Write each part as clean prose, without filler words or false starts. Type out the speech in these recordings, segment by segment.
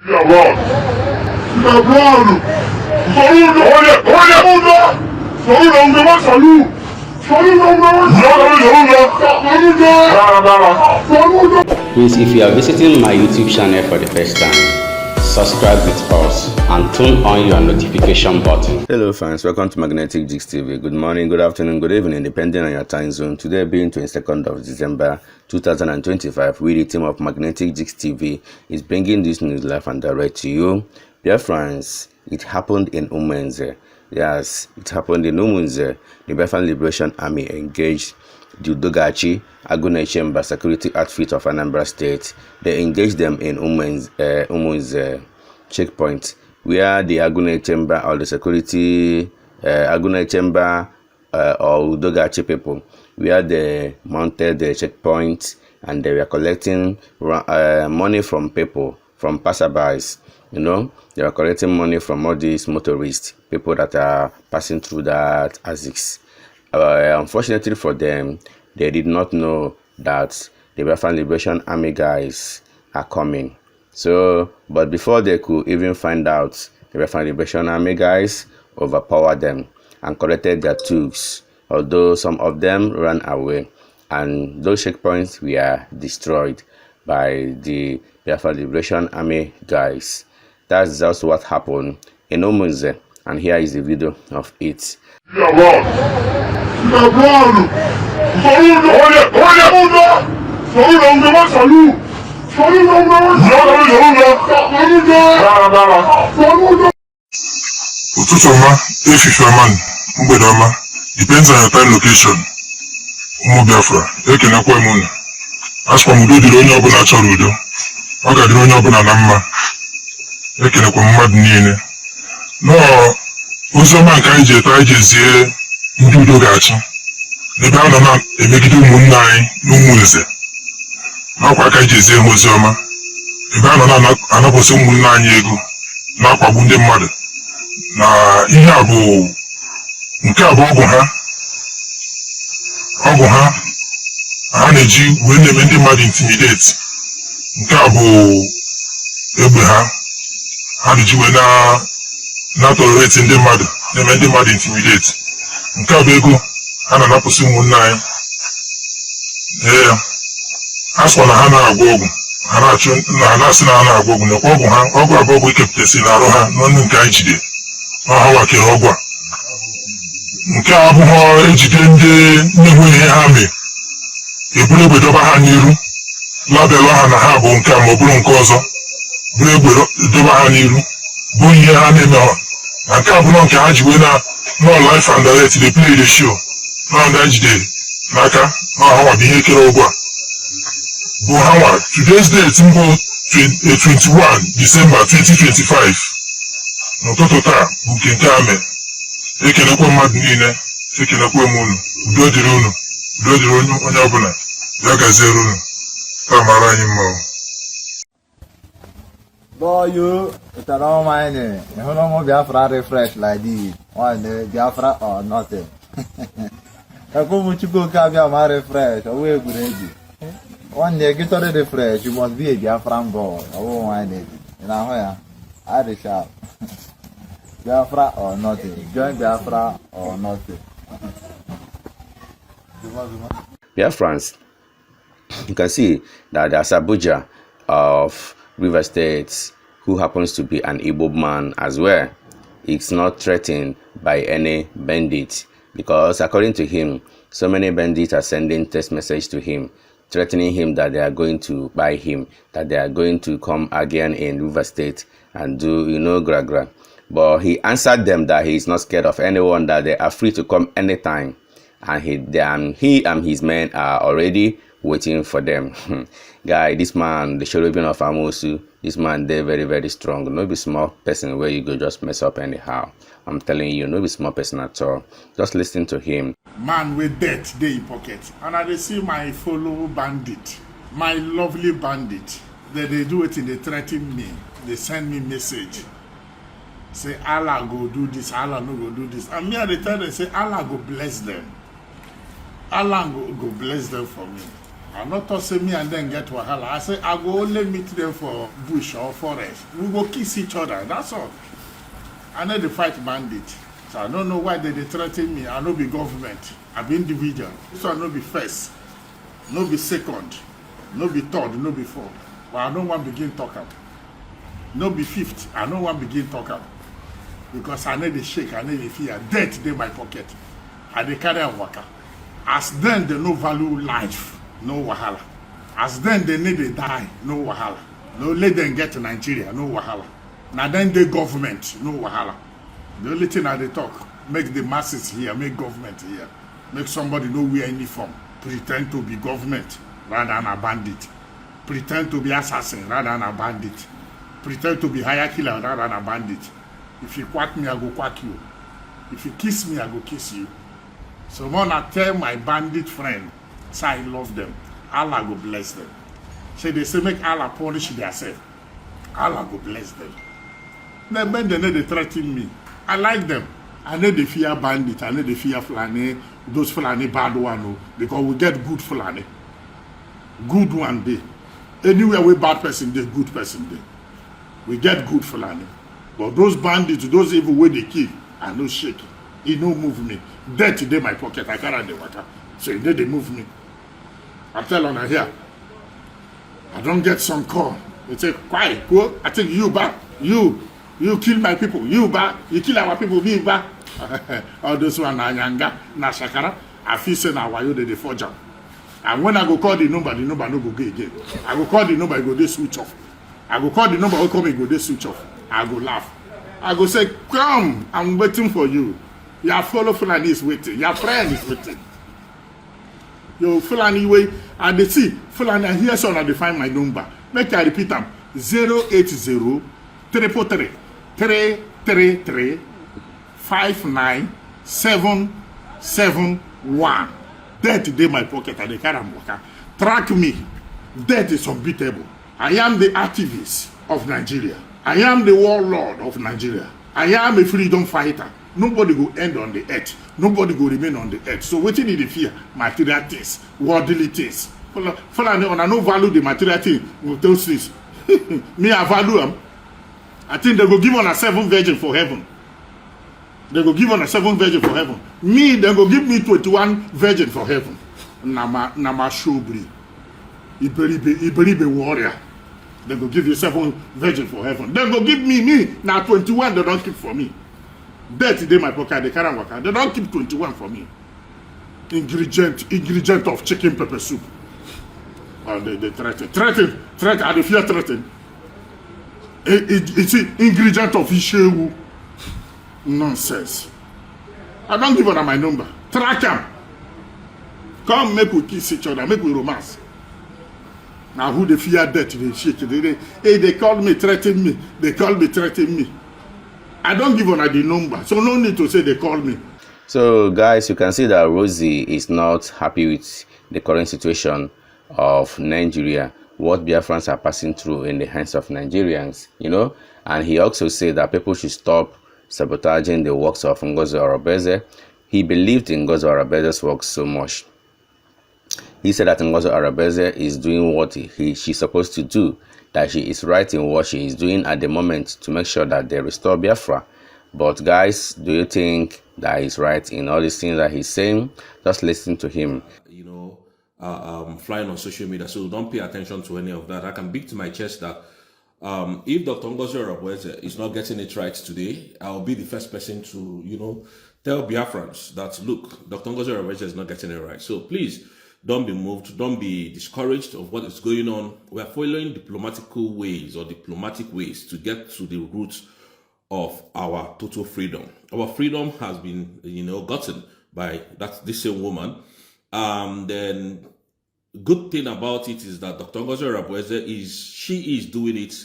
Please, if you are visiting my YouTube channel for the first time, subscribe with us and turn on your notification button. Hello fans, welcome to Magnetic Jigs TV. Good morning, good afternoon, good evening, depending on your time zone. Today being 22nd of December 2025, we the team of Magnetic Jigs TV is bringing this news live and direct to you. Biafrans, it happened in Umunze. Yes, it happened in Umunze. The Biafran Liberation Army engaged the Udogachi Chamber security outfit of Anambra State. They engaged them in Umunze checkpoint, where the Chamber or the security Chamber or Udogachi people, where they mounted the checkpoint and they were collecting money from people, from passerbys. You know, they are collecting money from all these motorists, people that are passing through that ASICs. Unfortunately for them, they did not know that the Biafran Liberation Army guys are coming. So, but before they could even find out, the Biafran Liberation Army guys overpowered them and collected their tools, although some of them ran away. And those checkpoints were destroyed by the Biafran Liberation Army guys. That's just what happened in Umunze, and here is the video of it. Depends on your time location. Biafra, as from Udo di onye ọbụla chọrọ udo, ọ ga-adịrị onye ọbụla na mma. Ekenekwa mmadụ niile. Oziọma nke anyị ji eto anyị jezie ndị Udogachi ebe a nọ na-emegide ụmụnne anyị n'Umunze. Nakwa aka anyị jezie ha oziọma ebe a nọ na-anapụsị ụmụnne anyị ego na-akpagbu ndị mmadụ. Na ihe a bụ nke a bụ ọgwụ ha na-eji wee na-eme ndị mmadụ intimidate. Nke a bụ egbe ha na-eji wee na-tolerate ndị mmadụ, na-eme ndị mmadụ intimidate. Nke a bụ ego ha na-anapụsị ụmụnne anyị. Ha sịkwa na ha na-agwọ ọgwụ, ha na-asị na ha na-agwọ ọgwụ, nekwa ọgwụ ha, ọgwụ abụọ ọgwụ ikepụtasị n'arụ ha n'ọnụ nke anyị jide. Ha wakere ọgwụ a. Nke a abụghị ejide ndị na-enweghị ihe ha mee, eburu egbe dọba ha n'iru, labelụ ha na ha bụ nke a ma ọ bụrụ nke ọzọ, buru egbe dọba ha n'iru, bụ ihe ha na-eme ha. Na nke a bụrụ nke ha ji wee na life and direct dey play the show na ndị jide n'aka na hawa bụ ihe kere ọgwụ a. Bụ hawa today's date mbụ 21 December 2025. N'ụtụtụ taa bụ nke a mere. Ekenekwa mmadụ niile, ekenekwa m unu, udo dịrị unu, udo dịrị onye ọbụla, ya gaziere unu, ka mara anyị mma. Boy, you don't mind it. You don't want Biafra refresh like this. One Biafra or nothing. I come to go Biafra refresh. Away good. One day get on the refresh. You must be a Biafran boy. I won't mind it. You know where? I the sharp. Biafra or nothing. Join Biafra or nothing. Biafrans, you can see that there's Abuja of River State, who happens to be an Igbo man as well. It's not threatened by any bandit, because according to him, so many bandits are sending text message to him, threatening him that they are going to buy him, that they are going to come again in River State and do, gra. But he answered them that he is not scared of anyone, that they are free to come anytime. And he and his men are already waiting for them. Guy, this man, the cherubim of Amosu, this man, they're very, very strong. No be small person where you go just mess up anyhow. I'm telling you, no be small person at all. Just listen to him. Man with death, they in pocket. And I see my fellow bandit, my lovely bandit. They do it and they threaten me. They send me message. Say, Allah go do this, Allah no go do this. And me at the time, they say, Allah go bless them. Allah go bless them for me. I'm not tossing me and then get wahala. I say I go only meet them for bush or forest. We go kiss each other. That's all. I know the fight bandit. So I don't know why they threaten me. I no be government. I be individual. So I no be first, no be second, no be third, no be fourth. But I don't want to begin talk up. No be fifth. I don't want to begin talk up. Because I need the shake, I need the fear. Death in my pocket. I dey carry and waka. As then they no value life, no wahala. As then they need to die, no wahala. No let them get to Nigeria, no wahala. Now then they government, no wahala. The only thing I they talk, make the masses here, make government here. Make somebody know wear uniform. Pretend to be government rather than a bandit. Pretend to be assassin rather than a bandit. Pretend to be hire killer rather than a bandit. If you quack me, I go quack you. If you kiss me, I go kiss you. So when I tell my bandit friend, say I love them, Allah go bless them. So they say make Allah punish themselves. Allah go bless them. Then when they threaten me, I like them. I know they fear bandit, I know they fear Fulani, those Fulani bad one, because we get good Fulani. Good one day. Anywhere we bad person, they good person day. We get good Fulani. But those bandits, those evil way they kill, I no shake. He no move me. Dead today my pocket, I carry the water. So they move me. I tell on here. I don't get some call. They say, quiet, go. I think you back. You kill my people. You back. You kill our people. Me back. All those one na Nyanga, na Shakara. I feel say na wayo they forge am. And when I go call the number no go again. I go call the number, I go dey switch off. I go call the number, will come, go dey switch off. I go laugh. I go say, come, I'm waiting for you. Your fellow Fulani is waiting. Your friend is waiting. Your Fulani way, and they see, Fulani, here's how they find my number. Make I repeat them. 080 333 333 59771. Death today my pocket and the Karamboka. Track me. Death is unbeatable. I am the activist of Nigeria. I am the warlord of Nigeria. I am a freedom fighter. Nobody will end on the earth. Nobody will remain on the earth. So what you need to fear? Material things, worldly things. Fulani, I no value the material thing with those things. Me, I value them. I think they will give on a 7 virgin for heaven. They will give on a 7 virgin for heaven. Me, they will give me 21 virgin for heaven. Nama shobri. Iberibe warrior. They will give you 7 virgin for heaven. They will give me now 21. They don't keep for me. Death today my pocket. They carry waka. They don't keep 21 for me. Ingredient of chicken pepper soup. Oh, they threaten. I dey fear threaten. It's ingredient of ishewu. Nonsense. I don't give her my number. Track him. Come make we kiss each other. Make we romance. Now who they fear death, they shake. They call me, threaten me. They call me, threaten me. I don't give her the number. So no need to say they call me. So guys, you can see that Rosie is not happy with the current situation of Nigeria, what Biafrans are passing through in the hands of Nigerians, you know. And he also said that people should stop sabotaging the works of Ngozi Arabeze. He believed in Ngozi Arabeze's work so much. He said that Ngozi Arabeze is doing what she's supposed to do, that she is right in what she is doing at the moment to make sure that they restore Biafra. But guys, do you think that he's right in all these things that he's saying? Just listen to him. You know, flying on social media, so don't pay attention to any of that. I can beat to my chest that if Dr. Ngozi Arabeze is not getting it right today, I'll be the first person to, you know, tell Biafrans that, look, Dr. Ngozi Arabeze is not getting it right. So please, don't be moved, don't be discouraged of what is going on. We are following diplomatic ways to get to the roots of our total freedom. Our freedom has been, you know, gotten by this same woman. Then good thing about it is that Dr. Ngozi Arabeze is doing it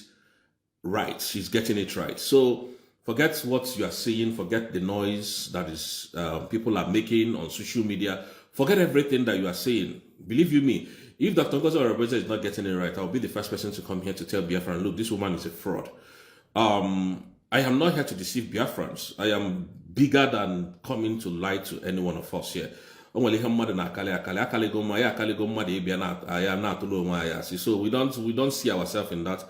right. She's getting it right. So forget what you are saying. Forget the noise that is people are making on social media. Forget everything that you are saying. Believe you me, if Dr. Ngozi Arabeze is not getting it right, I'll be the first person to come here to tell Biafran, look, this woman is a fraud. I am not here to deceive Biafrans. I am bigger than coming to lie to any one of us here. onwere ihe mmadụ na-akali akaligo mma ya akaligo mmadụ ịbịa na ya na-atụrụ onwe anyị asị. So we don't see ourselves in that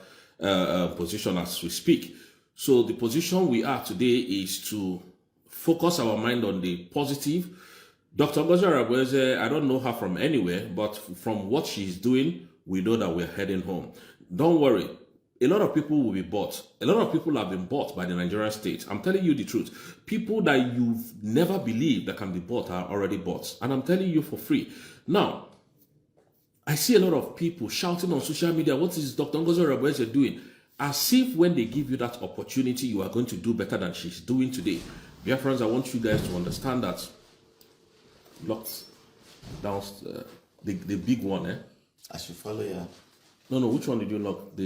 position as we speak. So the position we are today is to focus our mind on the positive. Dr. Ngozi Arabweze, I don't know her from anywhere, but from what she's doing, we know that we're heading home. Don't worry. A lot of people will be bought. A lot of people have been bought by the Nigerian state. I'm telling you the truth. People that you've never believed that can be bought are already bought. And I'm telling you for free. Now, I see a lot of people shouting on social media, what is Dr. Ngozi Arabweze doing? As if when they give you that opportunity, you are going to do better than she's doing today. Dear friends, I want you guys to understand that locked down the big one, eh? I should follow you. No, which one did you lock?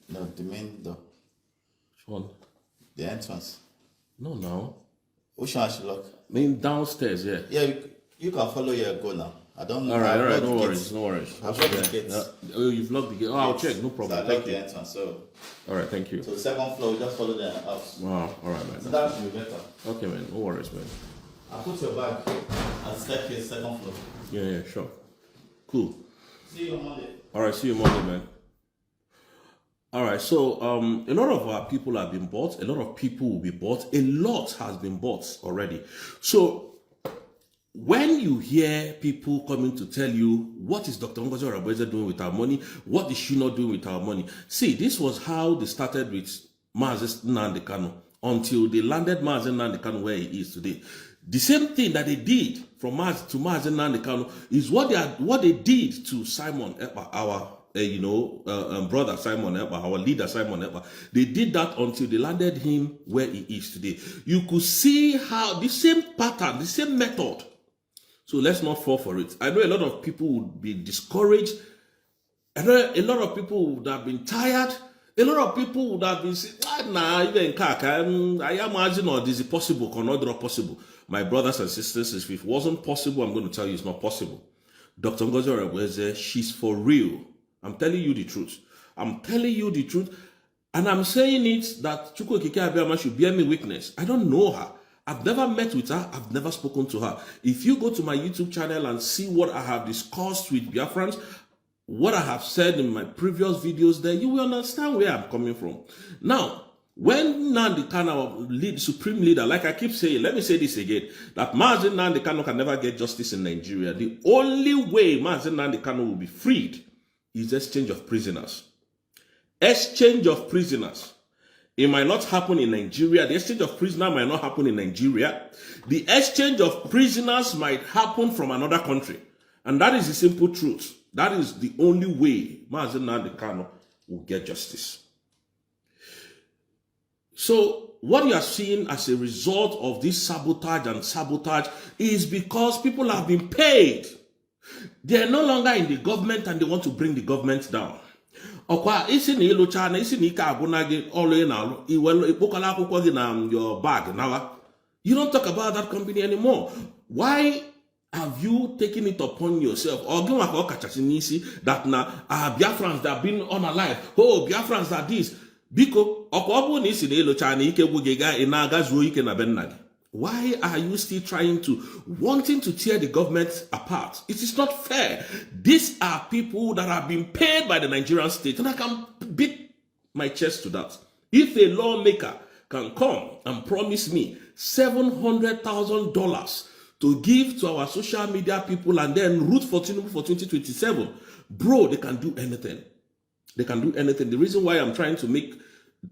No, the main door. Which one? The entrance. No. Which one I should lock? Main downstairs, yeah. Yeah, you can follow your go now. I don't know. All right, no worries. I've locked the gates. Oh, you've locked the gate. Oh, I'll check, no problem. So I locked the entrance, so. All right, thank you. So the second floor, we just follow the house. Wow, all right, man. So that should be better. Okay, man, no worries, man. I'll put your bag and staircase, second floor. Yeah, sure. Cool. See you on Monday. All right, see you Monday, man. All right, so a lot of our people have been bought. A lot of people will be bought. A lot has been bought already. So when you hear people coming to tell you, what is Dr. Ngozi Arabweze doing with our money? What is she not doing with our money? See, this was how they started with Mazi Nnamdi Kanu until they landed Mazi Nnamdi Kanu where he is today. The same thing that they did from Mazi to Mazi Nnamdi Kanu is what they did to Simon Ekpa, our brother Simon Ekpa, our leader Simon Ekpa. They did that until they landed him where he is today. You could see how the same pattern, the same method. So let's not fall for it. I know a lot of people would be discouraged. I know a lot of people would have been tired. A lot of people would have been saying, even I am imagining, or is it possible or not possible? My brothers and sisters, if it wasn't possible, I'm going to tell you it's not possible. Dr. Ngozi Arabweze, she's for real. I'm telling you the truth. I'm telling you the truth. And I'm saying it that Chukwu Okike Abiama should bear me witness. I don't know her. I've never met with her. I've never spoken to her. If you go to my YouTube channel and see what I have discussed with Biafrans, what I have said in my previous videos there, you will understand where I'm coming from. Now, when Nnamdi Kanu, supreme leader, like I keep saying, let me say this again, that Mazi Nnamdi Kanu can never get justice in Nigeria. The only way Mazi Nnamdi Kanu will be freed is exchange of prisoners. Exchange of prisoners. It might not happen in Nigeria. The exchange of prisoners might not happen in Nigeria. The exchange of prisoners might happen from another country. And that is the simple truth. That is the only way Mazi Nnamdi Kanu will get justice. So what you are seeing as a result of this sabotage is because people have been paid. They are no longer in the government and they want to bring the government down. Okwa isi na ilucha na isi na ike aguna gi olu na alu iwelu ipokola akwukwo gi na your bag nawa. You don't talk about that company anymore. Why have you taken it upon yourself? Or that na Biafrans that have been unalive. Oh, Biafrans that this. Biko okwa ni isi na ilucha na ike gwugega inaga zuo ike na bennagi. Why are you still wanting to tear the government apart? It is not fair. These are people that have been paid by the Nigerian state, and I can beat my chest to that. If a lawmaker can come and promise me $700,000 to give to our social media people and then root for Tinubu for 2027, bro, they can do anything. They can do anything. The reason why I'm trying to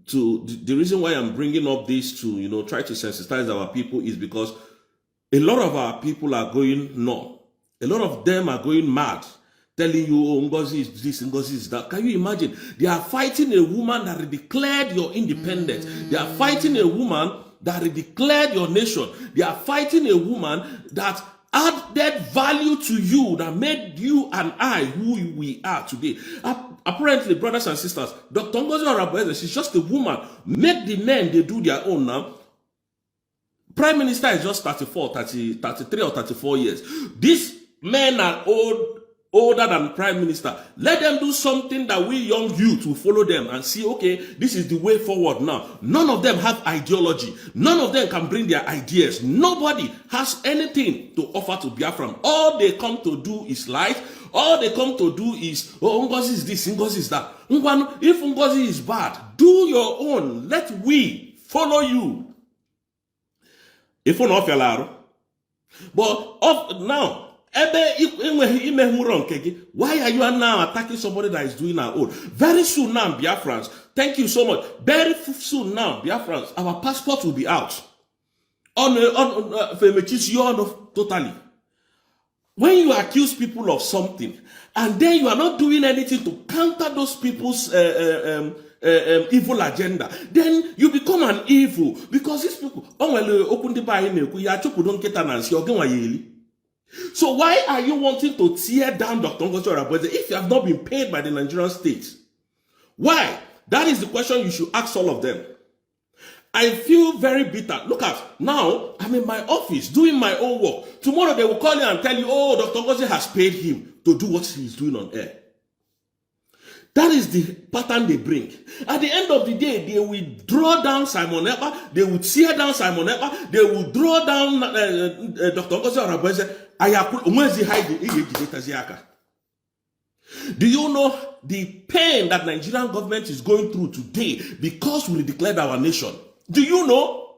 the reason why I'm bringing up this to, try to sensitize our people is because a lot of our people are going numb. A lot of them are going mad, telling you, oh, Ngozi is this, Ngozi is that. Can you imagine? They are fighting a woman that declared your independence. They are fighting a woman that declared your nation. They are fighting a woman that added value to you, that made you and I who we are today. Apparently, brothers and sisters, Dr. Ngozi Arabweze, she's just a woman. Make the men, they do their own now. Prime Minister is just 33 or 34 years. These men are old older than prime minister. Let them do something that we young youth will follow them and see, okay, this is the way forward now. None of them have ideology. None of them can bring their ideas. Nobody has anything to offer to Biafran. All they come to do is light. All they come to do is, oh, Ngozi is this, Ngozi is that. If Ngozi is bad, do your own. Let we follow you. If you know, but now, why are you now attacking somebody that is doing our own? Very soon now, Biafrans, thank you so much. Very soon now, Biafrans, our passport will be out. Totally. When you accuse people of something, and then you are not doing anything to counter those people's evil agenda, then you become an evil. Because these people, so why are you wanting to tear down Dr. Ngozi Oravweze if you have not been paid by the Nigerian state? Why? That is the question you should ask all of them. I feel very bitter. Look at, now I'm in my office doing my own work. Tomorrow they will call you and tell you, oh, Dr. Ngozi has paid him to do what he's doing on air. That is the pattern they bring. At the end of the day, they will draw down Simon Ekpa, they will tear down Simon Ekpa, they will draw down Dr. Ngozi Oravweze. Do you know the pain that Nigerian government is going through today because we declared our nation? Do you know?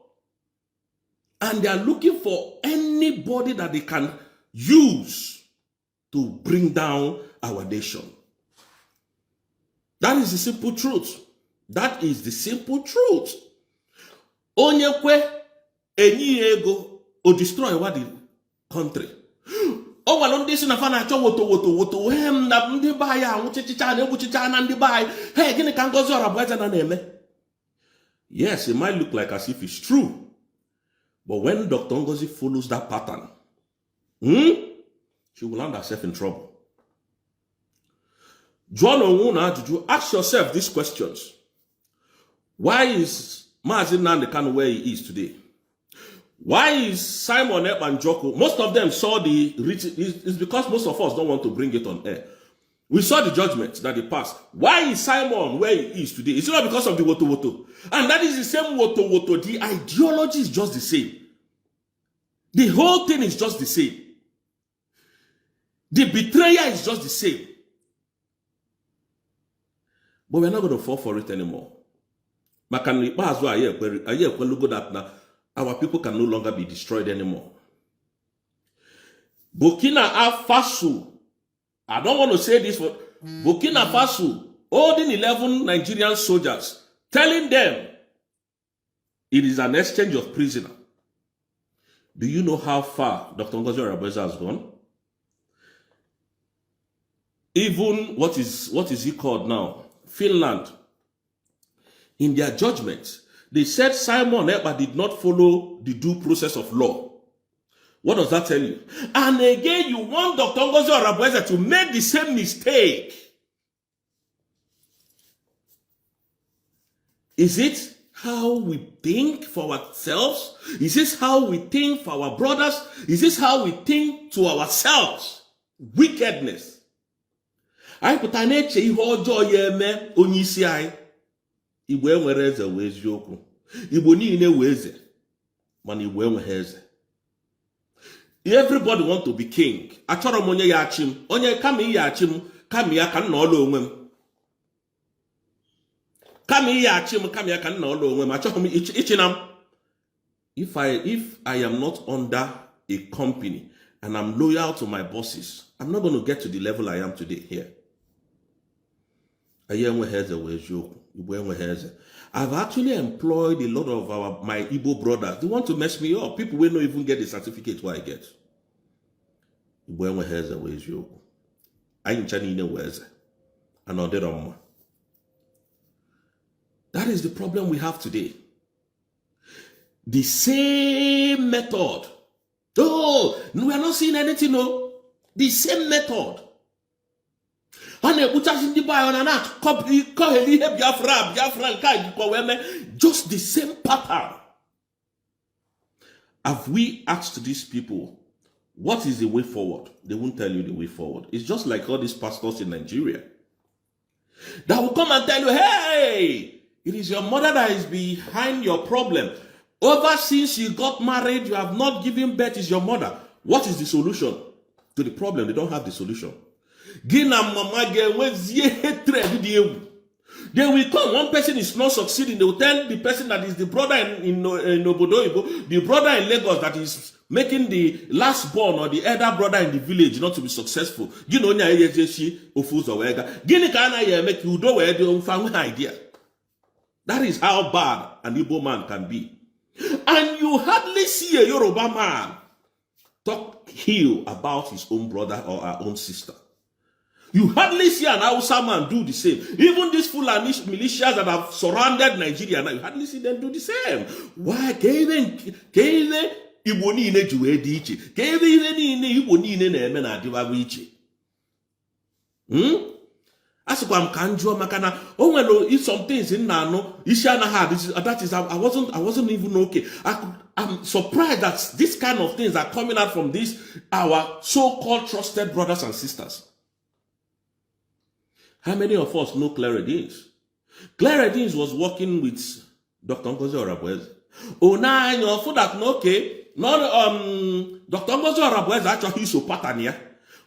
And they are looking for anybody that they can use to bring down our nation. That is the simple truth. That is the simple truth. Onyekwe enyi ego o destroy what the country. Oh, well, on this in a fan, I woto him na ndi buy chichicha na ebuchicha na ndi buy. Hey, gini kan Ngozi Oravweze na neme. Yes, it might look like as if it's true. But when Dr. Ngozi follows that pattern, she will land herself in trouble. John Owuna, ask yourself these questions. Why is Mazi Nnamdi Kanu where he is today? Why is Simon Ekpa and Joko? Most of them saw it's because most of us don't want to bring it on air. We saw the judgment that they passed. Why is Simon where he is today? It's not because of the Woto Woto. And that is the same Woto Woto. The ideology is just the same. The whole thing is just the same. The betrayer is just the same. But we're not going to fall for it anymore. That our people can no longer be destroyed anymore. Burkina Faso, I don't want to say this, but Burkina Faso holding 11 Nigerian soldiers, telling them it is an exchange of prisoner. Do you know how far Dr. Ngozi Oravweze has gone? Even what is he called now? Finland. In their judgment, they said Simon Ekpa did not follow the due process of law. What does that tell you? And again, you want Dr. Ngozi Oravweze to make the same mistake. Is it how we think for ourselves? Is this how we think for our brothers? Is this how we think to ourselves? Wickedness. I put an H ihe ọjọọ ya eme onye isi anyị. Igbo enwere eze wee eziokwu. Igbo niile wee eze. Mana Igbo enweghị eze. Everybody want to be king. Achọrọ m onye ya achị m. Onye kama ihe achị m, kama ya ka nna ọla onwe m. Kama ihe achị m, kama ya ka nna ọla onwe m. Achọrọ m ichi na m. If I am not under a company and I'm loyal to my bosses, I'm not going to get to the level I am today here. I've actually employed a lot of my Igbo brothers. They want to mess me up. People will not even get the certificate what I get. That is the problem we have today. The same method. Oh, we are not seeing anything, no. The same method. Just the same pattern. Have we asked these people, What is the way forward? They won't tell you the way forward. It's just like all these pastors in Nigeria that will come and tell you, hey, it is your mother that is behind your problem. Ever since you got married, you have not given birth, is your mother. What is the solution to the problem? They don't have the solution. They will come, one person is not succeeding, they will tell the person that is the brother in Obodoibo, the brother in Lagos that is making the last born or the elder brother in the village not to be successful. That is how bad an Igbo man can be. And you hardly see a Yoruba man talk ill about his own brother or her own sister. You hardly see an Hausa man do the same. Even these Fulani militias that have surrounded Nigeria now, you hardly see them do the same. Why? Igbo niile ji wee dị iche. Ka ebe ihe niile Igbo niile na-eme na-adịwa iche. Asịkwa m ka njụọ maka na o nwere some things in na-anụ isi anaghị adị. That is, I wasn't even okay. I'm surprised that this kind of things are coming out from these our so-called trusted brothers and sisters. How many of us know Clara Deans? Clara Deans was working with Dr. Ngozi Orabueze. Oh, now you know that okay. Not Dr. Ngozi Orabueze actually so pattern here.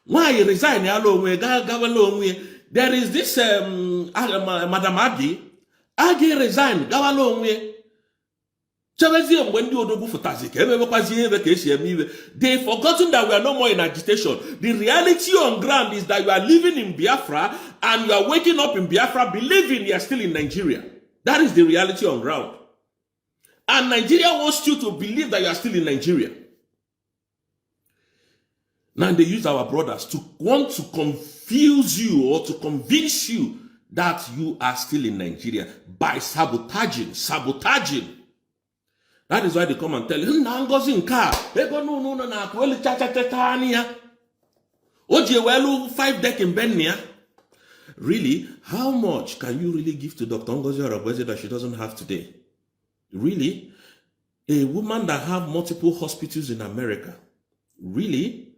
Why he resign there is this Madam Agi resign They've forgotten that we are no more in agitation. The reality on ground is that you are living in Biafra and you are waking up in Biafra believing you are still in Nigeria. That is the reality on ground. And Nigeria wants you to believe that you are still in Nigeria. Now they use our brothers to want to confuse you or to convince you that you are still in Nigeria by sabotaging. That is why they come and tell you, no, 5 deck in Benya. Really? How much can you really give to Dr. Ngozi Orabueze that she doesn't have today? Really? A woman that have multiple hospitals in America. Really?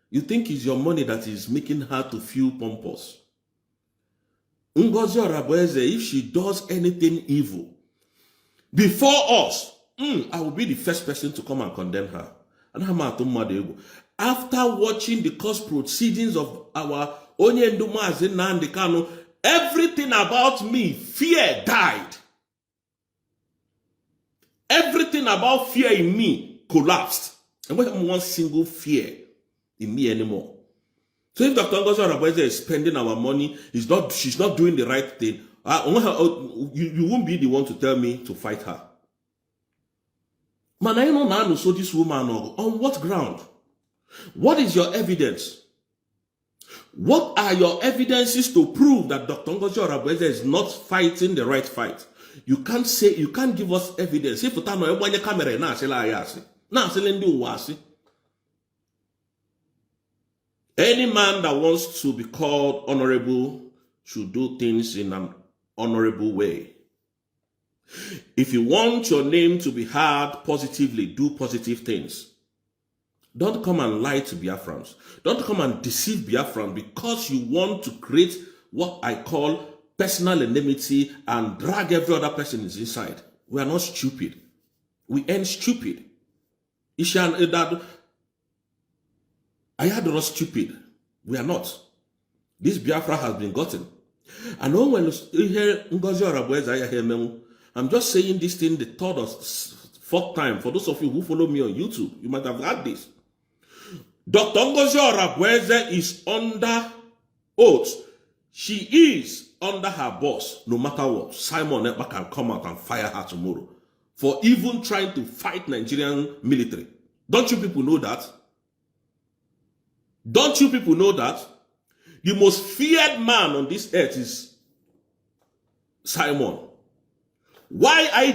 You think it's your money that is making her to feel pompous? Ngozi Orabueze, if she does anything evil before us, I will be the first person to come and condemn her. After watching the court proceedings of our Onyendo Mazi Nnamdi Kanu, everything about me, fear died. Everything about fear in me collapsed. I don't have one single fear in me anymore. So if Dr. Ngozi Orabueze is spending our money, she's not doing the right thing, you won't be the one to tell me to fight her. Man, I know now, so this woman, on what ground? What is your evidence? What are your evidences to prove that Dr. Ngozi Orabueze is not fighting the right fight? You can't give us evidence. If you tell me, camera any man that wants to be called honorable should do things in an honorable way. If you want your name to be heard positively, do positive things. Don't come and lie to Biafrans. Don't come and deceive Biafrans because you want to create what I call personal enmity and drag every other person inside. We are not stupid. We ain't stupid. I had not stupid. We are not. This Biafra has been gotten. And when you hear Ngozi Orabueze, I'm just saying this thing the third or fourth time. For those of you who follow me on YouTube, you might have heard this. Dr. Ngozi Orabueze is under oath. She is under her boss, no matter what. Simon Ekpa can come out and fire her tomorrow for even trying to fight Nigerian military. Don't you people know that? Don't you people know that? The most feared man on this earth is Simon. Why I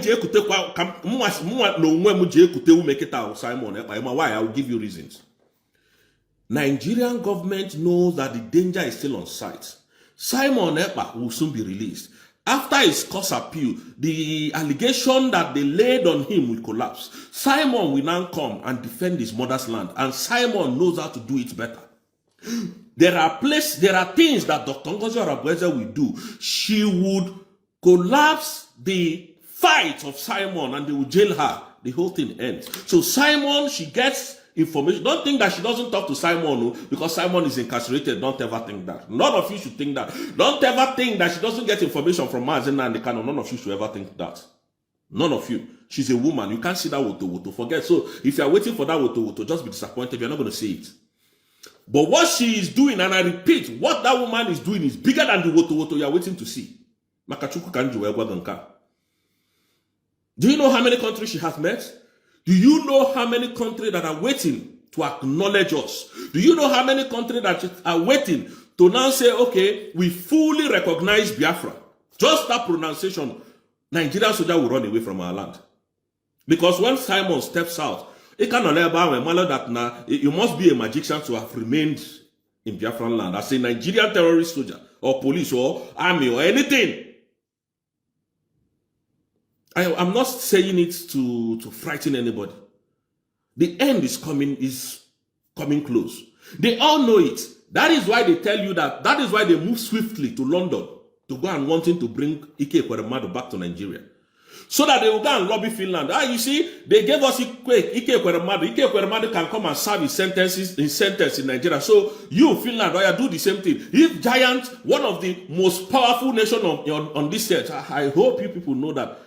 Simon? Why? I will give you reasons. Nigerian government knows that the danger is still on sight. Simon Ekpa will soon be released. After his course appeal, the allegation that they laid on him will collapse. Simon will now come and defend his mother's land, and Simon knows how to do it better. There are things that Dr. Ngozi Arabweze will do. She would collapse the fight of Simon and they will jail her. The whole thing ends. So Simon, she gets information. Don't think that she doesn't talk to Simon because Simon is incarcerated. Don't ever think that. None of you should think that. Don't ever think that she doesn't get information from Mazena and the canon. None of you should ever think that. None of you. She's a woman. You can't see that woto. Forget. So if you're waiting for that woto, just be disappointed. You're not going to see it. But what she is doing, and I repeat, what that woman is doing is bigger than the woto you're waiting to see. Do you know how many countries she has met? Do you know how many countries that are waiting to acknowledge us? Do you know how many countries that are waiting to now say, okay, we fully recognize Biafra? Just that pronunciation, Nigerian soldier will run away from our land. Because when Simon steps out, it cannot that now you must be a magician to have remained in Biafran land as a Nigerian terrorist soldier or police or army or anything. I'm not saying it to frighten anybody. The end is coming close. They all know it. That is why they tell you that. That is why they move swiftly to London to go and wanting to bring Ike Ekweremadu back to Nigeria. So that they will go and lobby Finland. You see, they gave us Ike Ekweremadu. Ike Ekweremadu can come and serve his sentence in Nigeria. So you, Finland, do the same thing. If Giant, one of the most powerful nations on this earth, I hope you people know that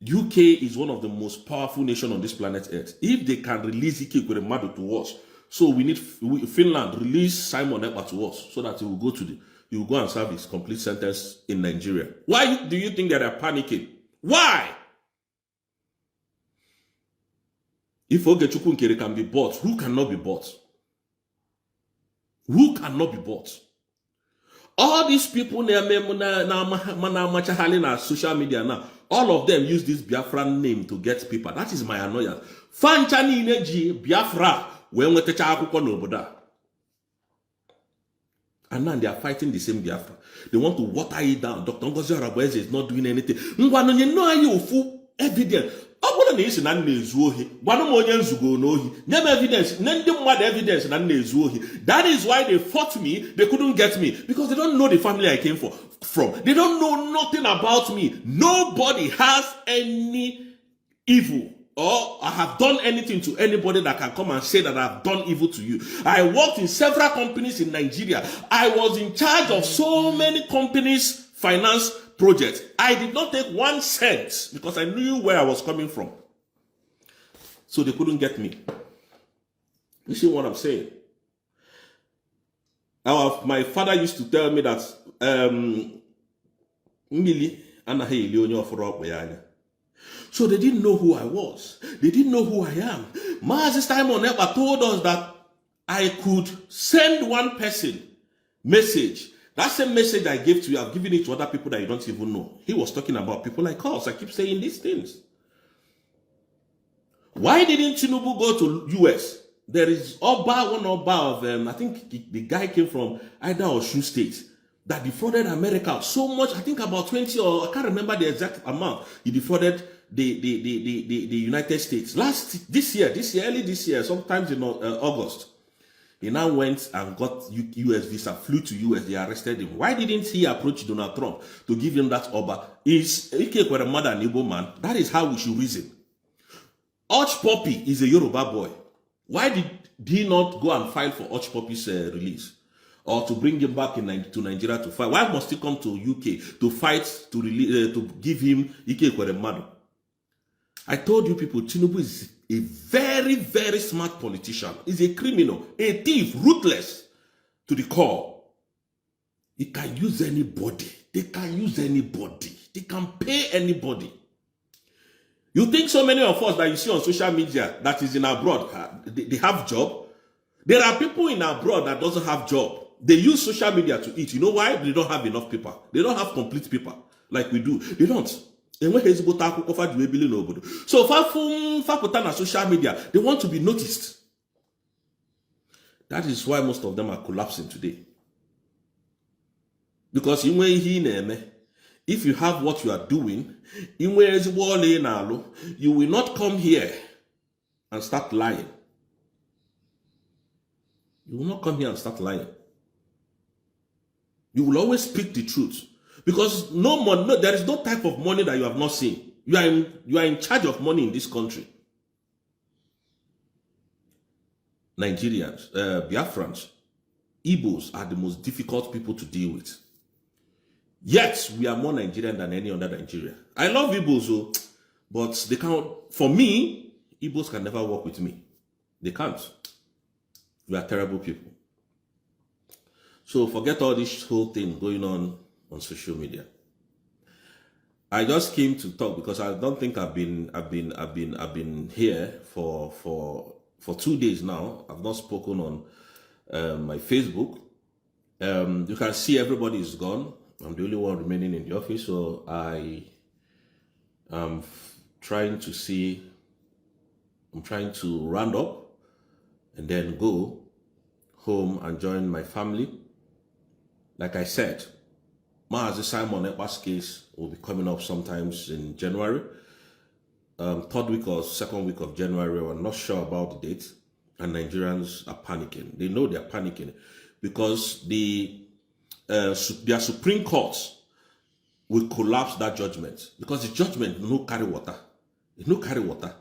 UK is one of the most powerful nations on this planet Earth. If they can release Ike Ekweremadu to us, so we need Finland release Simon Ekpa to us, so that he will go and serve his complete sentence in Nigeria. Why do you think that they are panicking? Why? If Ogechukwu Nkere can be bought, who cannot be bought? Who cannot be bought? All these people na social media now, all of them use this Biafran name to get people. That is my annoyance. Fanchani Ineji Biafra when we teach our and now they are fighting the same Biafra. They want to water it down. Dr. Ngozi Arabweze is not doing anything. You know you full evidence. Evidence that is why they fought me. They couldn't get me because they don't know the family I came from. They don't know nothing about me. Nobody has any evil or I have done anything to anybody that can come and say that I've done evil to you. I worked in several companies in Nigeria. I was in charge of so many companies' finance projects. I did not take 1 cent because I knew where I was coming from. So they couldn't get me. You see what I'm saying? My father used to tell me that so they didn't know who I was. They didn't know who I am. Mazi Simon Ekpa told us that I could send one person message. That same message I gave to you, I've given it to other people that you don't even know. He was talking about people like us. I keep saying these things. Why didn't Tinubu go to US? There is one Oba of, I think the guy came from either Osun State that defrauded America so much, I think about 20 or I can't remember the exact amount. He defrauded the United States. Early this year, sometimes in August. He now went and got US visa, flew to US, they arrested him. Why didn't he approach Donald Trump to give him that Oba? Is Ike Ekweremadu an Igbo man? That is how we should reason. Arch Poppy is a Yoruba boy. Why did he not go and file for Arch Poppy's release? Or to bring him back to Nigeria to fight? Why must he come to UK to fight, to give him Ike Ekweremadu? I told you people, Tinubu is a very, very smart politician. He's a criminal, a thief, ruthless to the core. He can use anybody. They can use anybody. They can pay anybody. You think so many of us that you see on social media that is in abroad, they have job? There are people in abroad that doesn't have job. They use social media to eat. You know why? They don't have enough people. They don't have complete people like we do. They don't. So on social media, they want to be noticed. That is why most of them are collapsing today. Because if you have what you are doing, you will not come here and start lying. You will not come here and start lying. You will always speak the truth. Because there is no type of money that you have not seen. You are in charge of money in this country. Nigerians, Biafrans, Igbos are the most difficult people to deal with. Yet, we are more Nigerian than any other Nigerian. I love Igbos, but they can't. For me, Igbos can never work with me. They can't. We are terrible people. So forget all this whole thing going on social media. I just came to talk because I don't think I've been here for 2 days now. I've not spoken on my Facebook. You can see everybody is gone. I'm the only one remaining in the office, so I am trying to round up and then go home and join my family. Like I said, Mazi Simon Ekpa's case will be coming up sometimes in January. 3rd week or 2nd week of January. We're not sure about the date. And Nigerians are panicking. They know they're panicking because their Supreme Court will collapse that judgment. Because the judgment no carry water. It no carry water.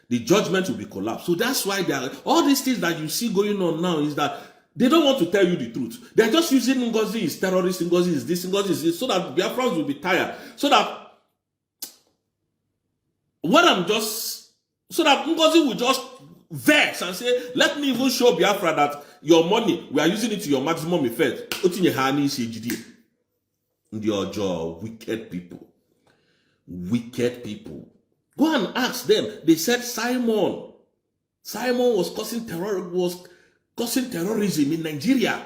The judgment will be collapsed. So that's why all these things that you see going on now is that they don't want to tell you the truth. They're just using Ngozi is terrorist, Ngozi is this, Ngozi is this, so that Biafrans will be tired. So that Ngozi will just vex and say, let me even show Biafra that your money, we are using it to your maximum effect. Wicked people. Wicked people. Go and ask them. They said Simon was causing terrorism in Nigeria.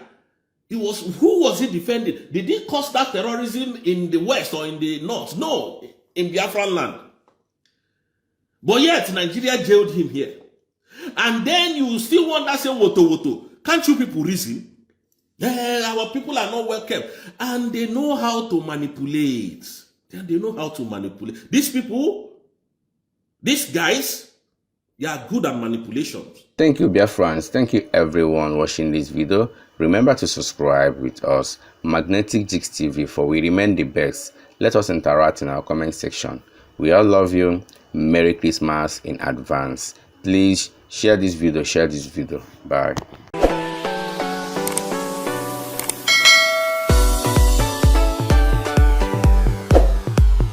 Who was he defending? Did he cause that terrorism in the west or in the north? No, in Biafran land. But yet Nigeria jailed him here. And then you still want that same woto. Can't you people reason? Our people are not welcome. And they know how to manipulate. They know how to manipulate. These people, these guys, they are good at manipulations. Thank you, Biafrans. Thank you, everyone watching this video. Remember to subscribe with us, Magnetic Jigs TV, for we remain the best. Let us interact in our comment section. We all love you. Merry Christmas in advance. Please share this video. Bye.